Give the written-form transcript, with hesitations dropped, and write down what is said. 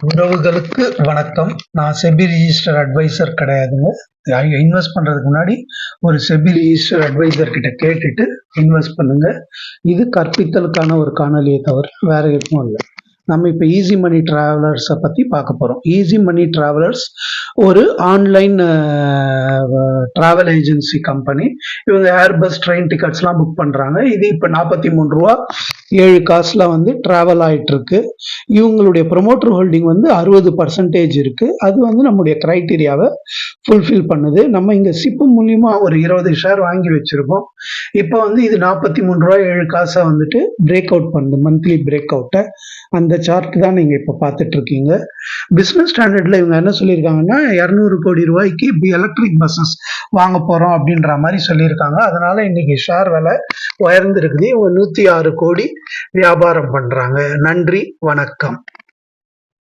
உறவுகளுக்கு வணக்கம். நான் செபி ரிஜிஸ்டர் அட்வைசர் கிடையாதுங்க. இன்வெஸ்ட் பண்றதுக்கு முன்னாடி ஒரு செபி ரிஜிஸ்டர் அட்வைசர் கிட்ட கேட்டுட்டு இன்வெஸ்ட் பண்ணுங்க. இது கற்பித்தலுக்கான ஒரு காணொலியை தவிர வேற எதுவும் இல்லை. நம்ம இப்போ ஈஸி மணி டிராவலர்ஸை பற்றி பார்க்க போகிறோம். ஈஸி மணி டிராவலர்ஸ் ஒரு ஆன்லைன் டிராவல் ஏஜென்சி கம்பெனி. இவங்க ஏர்பஸ் ட்ரெயின் டிக்கெட்ஸ்லாம் புக் பண்ணுறாங்க. இது இப்போ 43 ரூபா 7 காசில் வந்து ட்ராவல் ஆகிட்டு இருக்கு. இவங்களுடைய ப்ரொமோட்டர் ஹோல்டிங் வந்து 60% இருக்கு. அது வந்து நம்முடைய கிரைட்டீரியாவை ஃபுல்ஃபில் பண்ணுது. நம்ம இங்கே சிப்பு மூலியமா ஒரு 20 ஷேர் வாங்கி வச்சிருக்கோம். இப்போ வந்து இது 43 ரூபா 7 காசை வந்துட்டு பிரேக் அவுட் பண்ணுது, மந்த்லி பிரேக் அவுட்டை. அந்த சார்ட் தான் நீங்க இப்ப பார்த்துட்டு இருக்கீங்க. பிசினஸ் ஸ்டாண்டர்ட்ல இவங்க என்ன சொல்லியிருக்காங்கன்னா 200 கோடி ரூபாய்க்கு எலக்ட்ரிக் பஸ்ஸஸ் வாங்க போறோம் அப்படின்ற மாதிரி சொல்லியிருக்காங்க. அதனால இன்னைக்கு ஷேர் விலை உயர்ந்திருக்குது. இவங்க 106 கோடி வியாபாரம் பண்றாங்க. நன்றி, வணக்கம்.